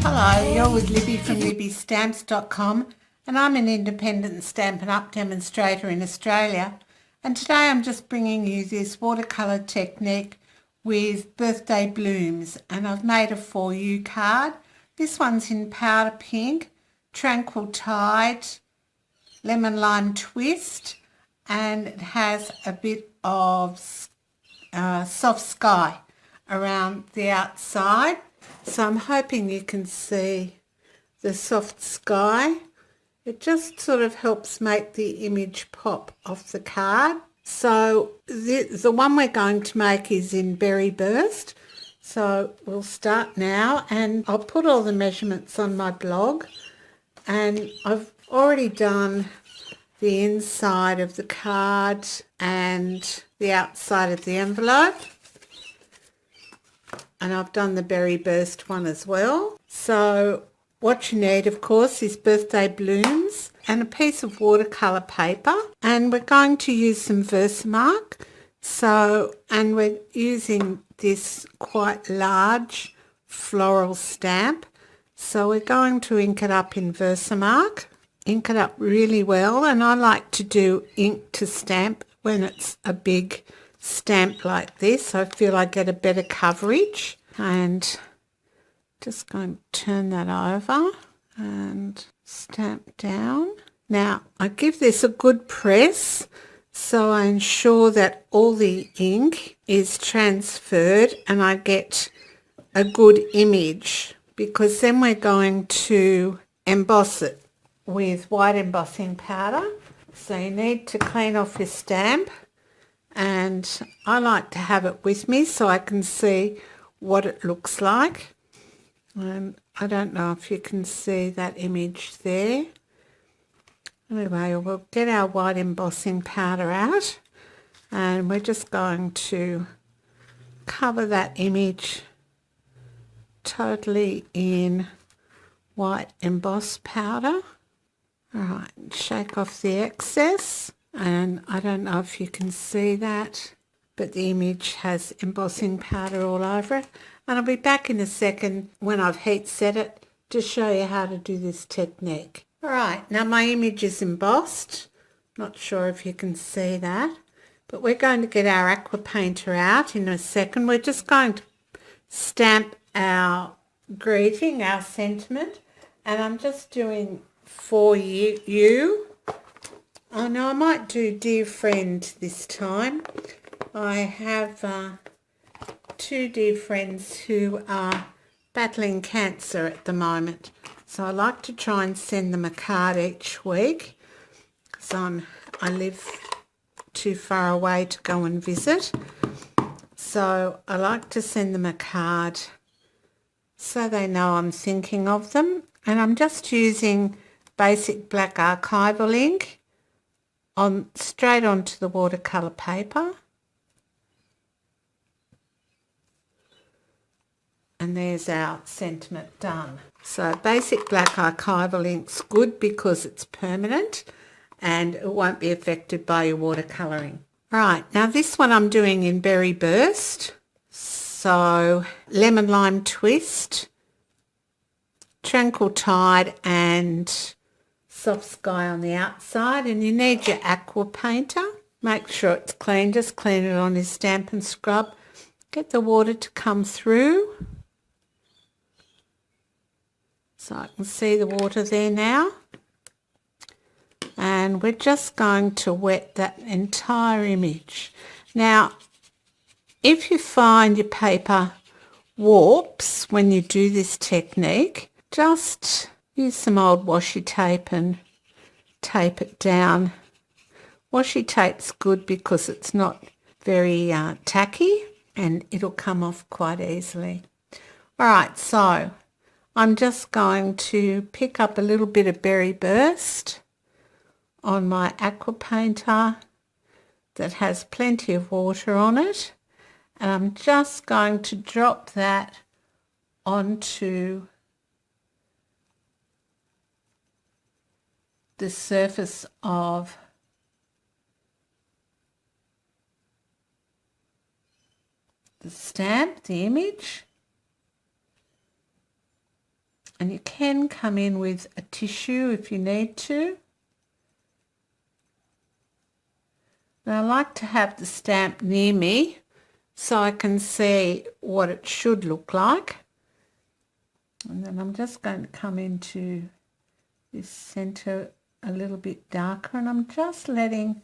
Hello, you're with Libby from libbystamps.com, and I'm an independent Stampin' Up demonstrator in Australia, and today I'm just bringing you this watercolour technique with birthday blooms, and I've made a For You card. This one's in powder pink, tranquil tide, lemon lime twist, and it has a bit of soft sky around the outside. So I'm hoping you can see the soft sky. It just sort of helps make the image pop off the card. So the one we're going to make is in Berry Burst. So we'll start now, and I'll put all the measurements on my blog, and I've already done the inside of the card and the outside of the envelope. And I've done the Berry Burst one as well. So what you need, of course, is birthday blooms and a piece of watercolour paper. And we're going to use some Versamark. And we're using this quite large floral stamp. So we're going to ink it up in Versamark. Ink it up really well. And I like to do ink to stamp when it's a big stamp like this. I feel I get a better coverage, and just going to turn that over and stamp down. Now I give this a good press so I ensure that all the ink is transferred and I get a good image, because then we're going to emboss it with white embossing powder. So you need to clean off your stamp, and I like to have it with me so I can see what it looks like. And I don't know if you can see that image there. Anyway, we'll get our white embossing powder out, and we're just going to cover that image totally in white embossed powder. All right, shake off the excess. And I don't know if you can see that, but the image has embossing powder all over it. And I'll be back in a second when I've heat set it to show you how to do this technique. All right, now my image is embossed. Not sure if you can see that, but we're going to get our aqua painter out in a second. We're just going to stamp our greeting, our sentiment, and I'm just doing For You. Oh no, I might do Dear Friend this time. I have two dear friends who are battling cancer at the moment. So I like to try and send them a card each week, because I live too far away to go and visit. So I like to send them a card so they know I'm thinking of them. And I'm just using basic black archival ink straight onto the watercolour paper, and there's our sentiment done. So basic black archival ink's good because it's permanent and it won't be affected by your watercolouring. Right, now this one I'm doing in Berry Burst. So lemon lime twist, tranquil tide, and soft sky on the outside. And you need your aqua painter. Make sure it's clean. Just clean it on your stamp and scrub. Get the water to come through. So I can see the water there now. And we're just going to wet that entire image. Now, if you find your paper warps when you do this technique, just use some old washi tape and tape it down. Washi tape's good because it's not very tacky, and it'll come off quite easily. All right, so I'm just going to pick up a little bit of Berry Burst on my aqua painter that has plenty of water on it, and I'm just going to drop that onto the surface of the stamp, the image, And you can come in with a tissue if you need to. Now I like to have the stamp near me so I can see what it should look like. And then I'm just going to come into this centre a little bit darker, and I'm just letting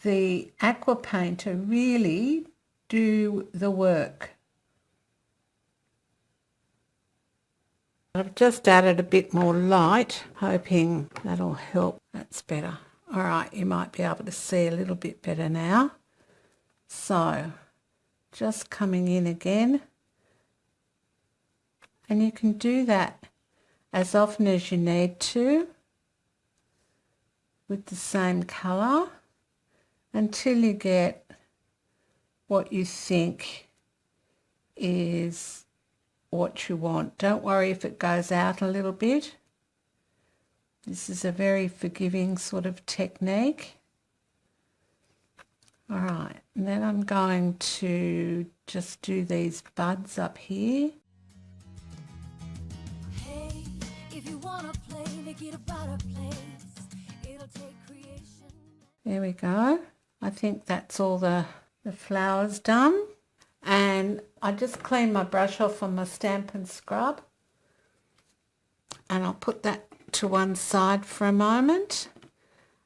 the aqua painter really do the work. I've just added a bit more light, hoping that'll help. That's better. All right, you might be able to see a little bit better now. So just coming in again, and you can do that as often as you need to with the same colour until you get what you think is what you want. Don't worry if it goes out a little bit. This is a very forgiving sort of technique. All right, and then I'm going to just do these buds up here. Hey, if you wanna play, make it about a place. It'll take creation. There we go. I think that's all the flowers done. And I just cleaned my brush off on my Stampin' Scrub. And I'll put that to one side for a moment.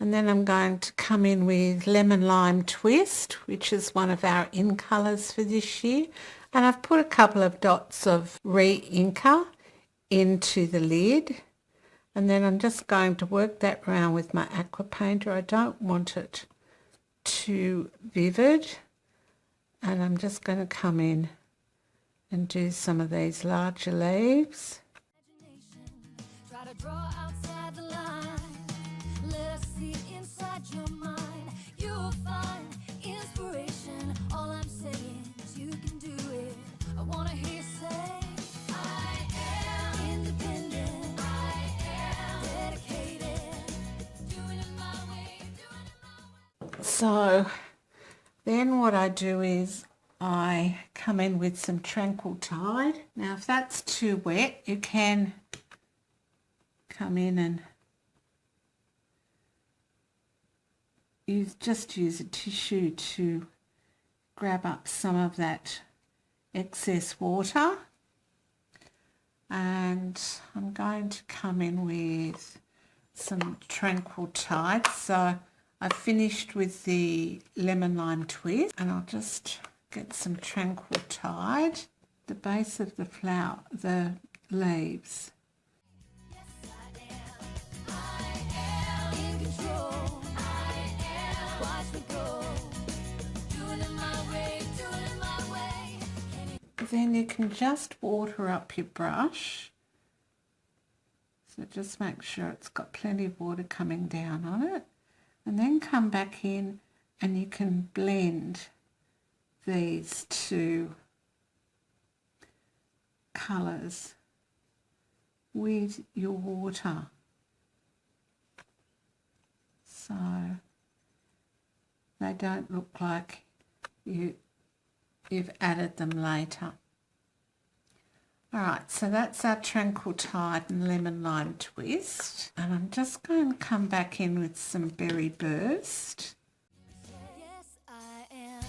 And then I'm going to come in with Lemon Lime Twist, which is one of our in colours for this year. And I've put a couple of dots of re-inker into the lid. And then I'm just going to work that around with my aqua painter. I don't want it too vivid. And I'm just going to come in and do some of these larger leaves. Try to draw outside the line. Let us see inside your mind. You'll find inspiration. All I'm saying is you can do it. I want to hear you say, I am independent. I am dedicated. Doing it my way, doing it my way. So then what I do is I come in with some Tranquil Tide. Now if that's too wet, you can come in and just use a tissue to grab up some of that excess water. And I'm going to come in with some Tranquil Tide. So I've finished with the Lemon Lime Twist, and I'll just get some Tranquil Tide, the base of the flower, the leaves. Then you can just water up your brush. So just make sure it's got plenty of water coming down on it. And then come back in and you can blend these two colours with your water. So they don't look like you've added them later. Alright, so that's our Tranquil Tide and Lemon Lime Twist. And I'm just going to come back in with some Berry Burst. Yes, I am.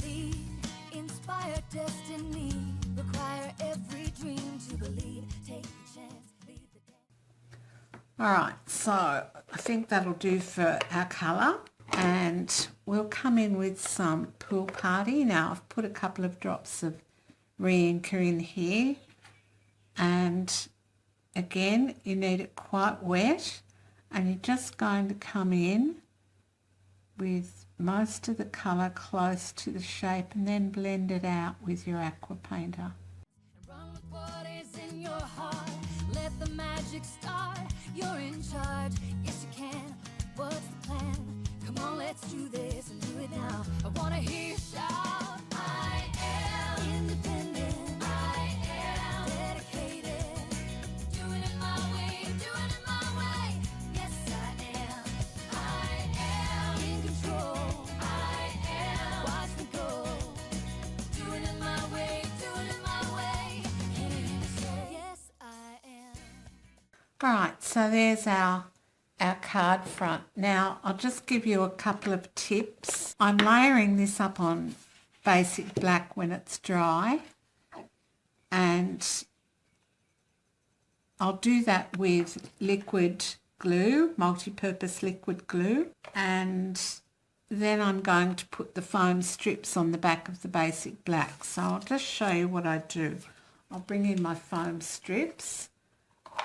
Lead, inspire destiny, require every dream to believe, take the chance, lead the day. Alright, so I think that'll do for our colour. And we'll come in with some Pool Party. Now I've put a couple of drops of re-inker in here, and again you need it quite wet, and you're just going to come in with most of the colour close to the shape and then blend it out with your aqua painter. Run with what is in your heart. Let the magic start. You're in charge. Yes you can. What's the plan? Come on, let's do this and do it now. I want to hear you shout. I am independent. I am dedicated. Doing it my way, doing it my way. Yes, I am. I am in control. I am. Watch me go. Doing it my way. Right, so there's our card front. Now I'll just give you a couple of tips. I'm layering this up on basic black when it's dry, and I'll do that with liquid glue, multi-purpose liquid glue, and then I'm going to put the foam strips on the back of the basic black. So I'll just show you what I do. I'll bring in my foam strips,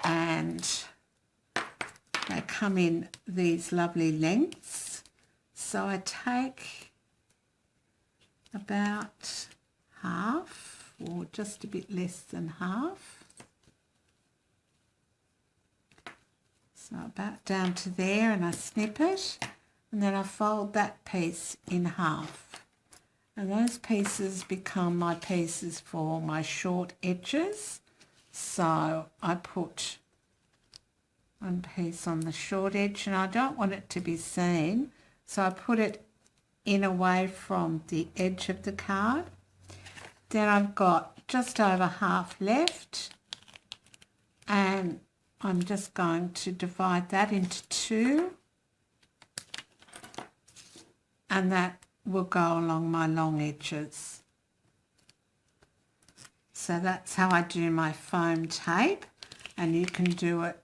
and they come in these lovely lengths. So I take about half, or just a bit less than half. So about down to there, and I snip it, and then I fold that piece in half. And those pieces become my pieces for my short edges. So I put one piece on the short edge, and I don't want it to be seen, so I put it in away from the edge of the card. Then I've got just over half left, and I'm just going to divide that into two, and that will go along my long edges. So that's how I do my foam tape, and you can do it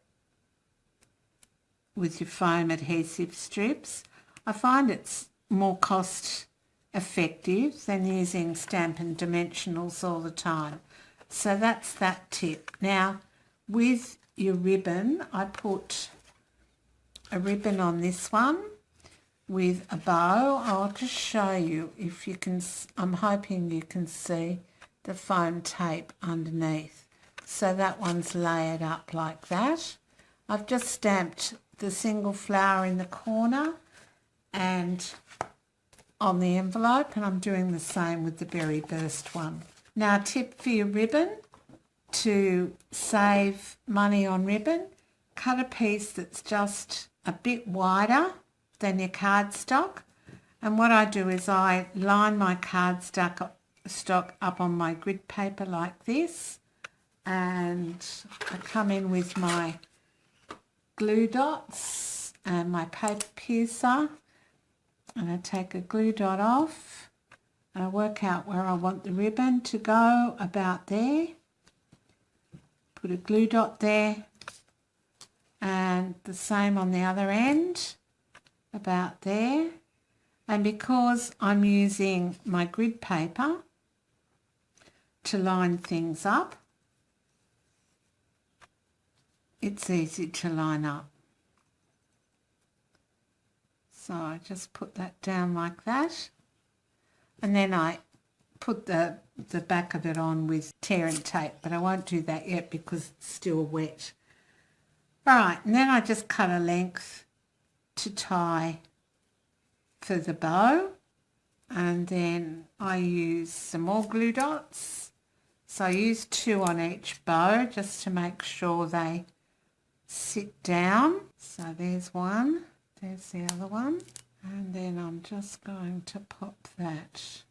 with your foam adhesive strips. I find it's more cost effective than using Stampin' Dimensionals all the time. So that's that tip. Now with your ribbon, I put a ribbon on this one with a bow. I'll just show you if you can. I'm hoping you can see the foam tape underneath. So that one's layered up like that. I've just stamped the single flower in the corner and on the envelope, and I'm doing the same with the berry burst one. Now a tip for your ribbon to save money on ribbon: cut a piece that's just a bit wider than your cardstock. And what I do is I line my cardstock up on my grid paper like this, and I come in with my glue dots and my paper piercer, and I take a glue dot off, and I work out where I want the ribbon to go, about there. Put a glue dot there, and the same on the other end, about there. And because I'm using my grid paper to line things up, it's easy to line up. So I just put that down like that, and then I put the back of it on with tear and tape, but I won't do that yet because it's still wet. Right, and then I just cut a length to tie for the bow, and then I use some more glue dots. So I use 2 on each bow just to make sure they sit down. So there's one, there's the other one, and then I'm just going to pop that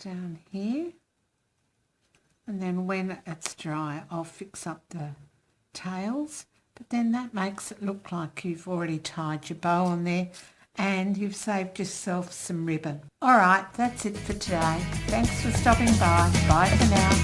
down here, and then when it's dry I'll fix up the tails, but then that makes it look like you've already tied your bow on there and you've saved yourself some ribbon. Alright, that's it for today. Thanks for stopping by. Bye for now.